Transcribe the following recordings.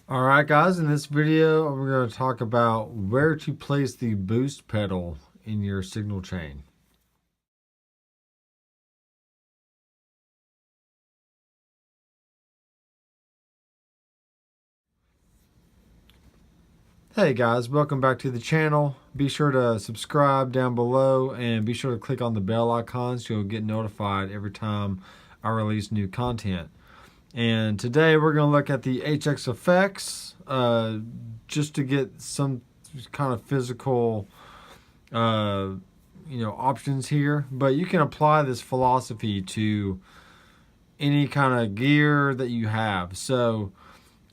Alright guys, in this video we're going to talk about where to place the boost pedal in your signal chain. Hey guys, welcome back to the channel. Be sure to subscribe down below and be sure to click on the bell icon so you'll get notified every time I release new content. And today we're going to look at the HX effects just to get some kind of physical options here. But you can apply this philosophy to any kind of gear that you have. So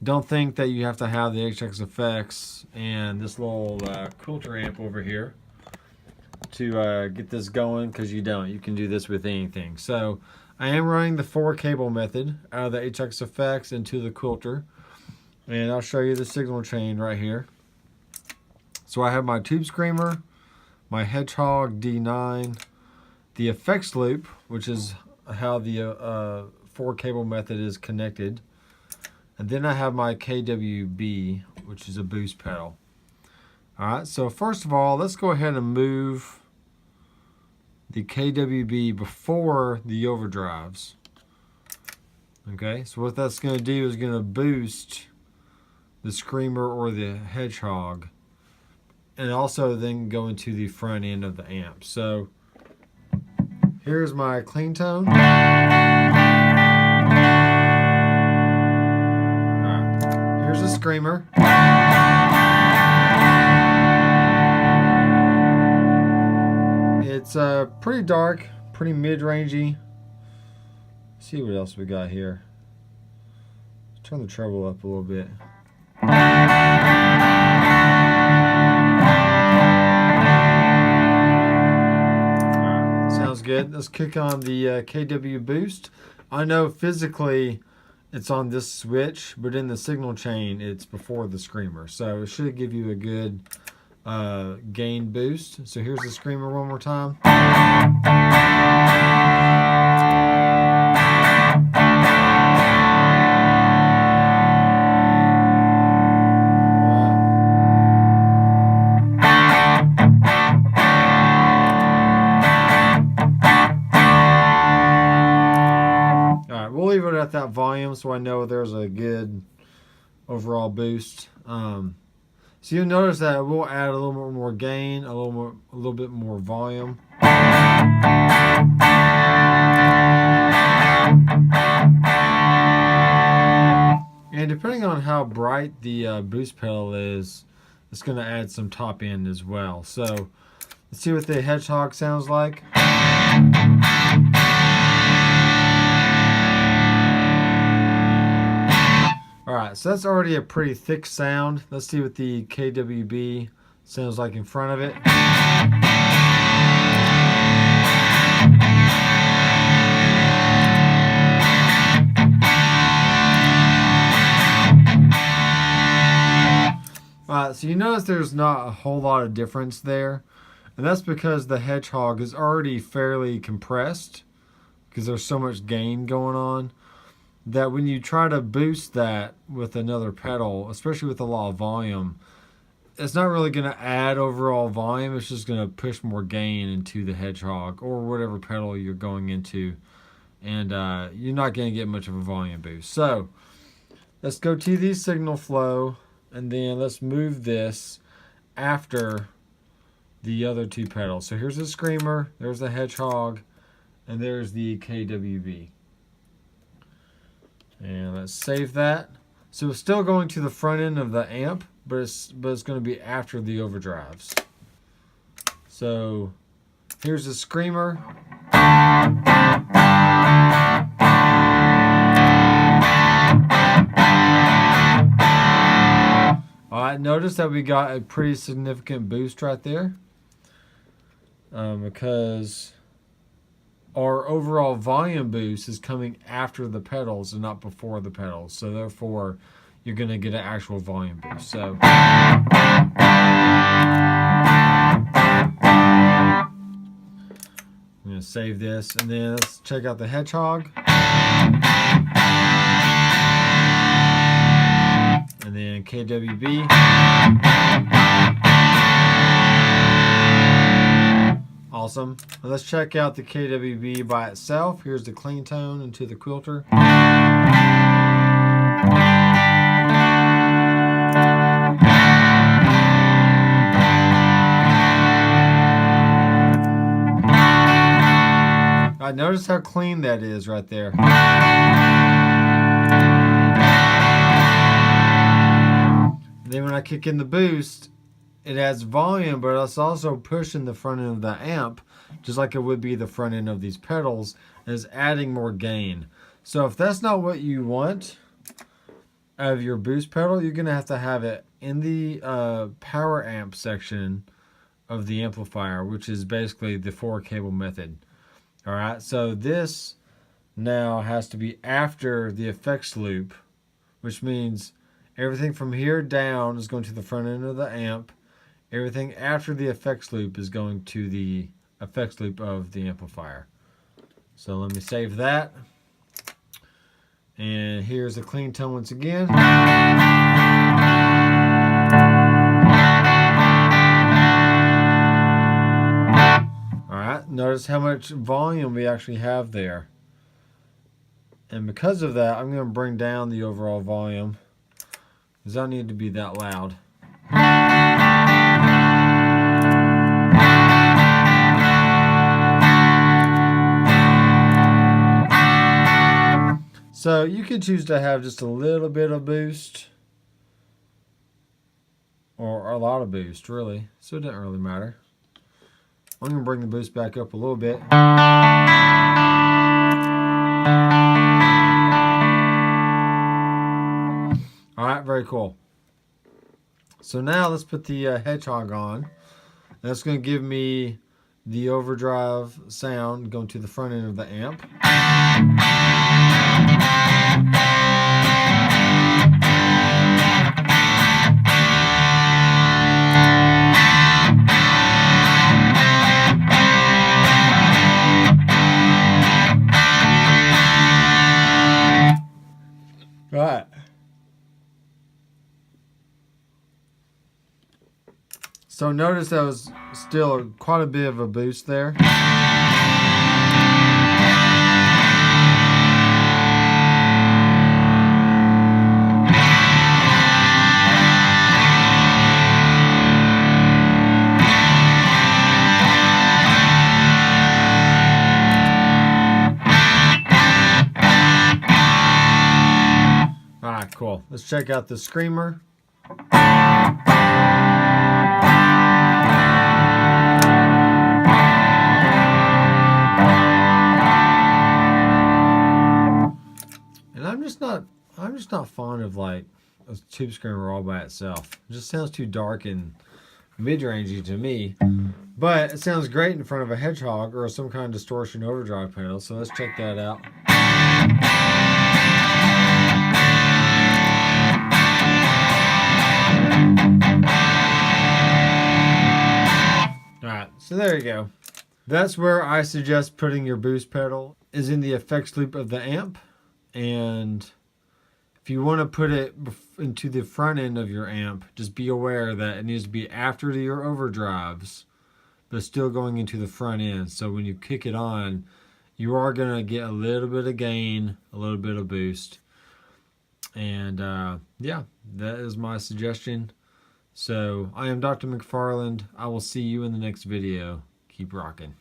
don't think that you have to have the HX effects and this little quilter amp over here to get this going, because you don't. You can do this with anything. So I am running the 4-cable method out of the HX effects into the quilter, and I'll show you the signal chain right here. So I have my tube screamer, my Hedgehog D9, the effects loop, which is how the 4-cable method is connected, and then I have my KWB, which is a boost pedal. Alright, so first of all, let's go ahead and move the KWB before the overdrives. Okay, so what that's going to do is going to boost the screamer or the Hedgehog, and also then go into the front end of the amp. So here's my clean tone. Alright, here's the screamer. It's pretty dark, pretty mid-rangey. Let's see what else we got here. Let's turn the treble up a little bit. Alright, sounds good. Let's kick on the KW boost. I know physically it's on this switch, but in the signal chain it's before the screamer. So it should give you a good gain boost. So here's the screamer one more time. Alright, we'll leave it at that volume so I know there's a good overall boost. So you'll notice that we'll add a little bit more gain, a little bit more volume. And depending on how bright the boost pedal is, it's going to add some top end as well. So let's see what the Hedgehog sounds like. Alright, so that's already a pretty thick sound. Let's see what the KWB sounds like in front of it. Alright, so you notice there's not a whole lot of difference there. And that's because the Hedgehog is already fairly compressed, because there's so much gain going on, that when you try to boost that with another pedal, especially with a lot of volume, it's not really going to add overall volume. It's just going to push more gain into the Hedgehog or whatever pedal you're going into, and you're not going to get much of a volume boost. So let's go to the signal flow, and then let's move this after the other two pedals. So here's the screamer, there's the Hedgehog, and there's the KWB. And let's save that. So it's still going to the front end of the amp, but it's going to be after the overdrives. So here's the screamer. Alright, notice that we got a pretty significant boost right there, because our overall volume boost is coming after the pedals and not before the pedals. So therefore, you're going to get an actual volume boost. So I'm going to save this, and then let's check out the Hedgehog. And then KWB. Awesome. Now let's check out the KWB by itself. Here's the clean tone into the quilter. Notice how clean that is right there. And then when I kick in the boost, it adds volume, but it's also pushing the front end of the amp, just like it would be the front end of these pedals, and it's adding more gain. So if that's not what you want out of your boost pedal, you're going to have it in the power amp section of the amplifier, which is basically the 4-cable method. All right, so this now has to be after the effects loop, which means everything from here down is going to the front end of the amp. Everything after the effects loop is going to the effects loop of the amplifier. So let me save that. And here's the clean tone once again. Notice how much volume we actually have there. And because of that, I'm going to bring down the overall volume, because I don't need to be that loud. So you can choose to have just a little bit of boost, or a lot of boost, really. So it doesn't really matter. I'm going to bring the boost back up a little bit. Alright, very cool. So now let's put the hedgehog on. That's going to give me the overdrive sound going to the front end of the amp. Right. So notice that was still quite a bit of a boost there. Alright, cool. Let's check out the screamer. And I'm just not fond of like a tube screamer all by itself. It just sounds too dark and mid-rangey to me. But it sounds great in front of a hedgehog or some kind of distortion overdrive pedal. So let's check that out. Alright, so there you go. That's where I suggest putting your boost pedal, is in the effects loop of the amp. And if you want to put it into the front end of your amp, just be aware that it needs to be after your overdrives, but still going into the front end. So when you kick it on, you are going to get a little bit of gain, a little bit of boost. And yeah, that is my suggestion. So I am Dr. McFarland. I will see you in the next video. Keep rocking.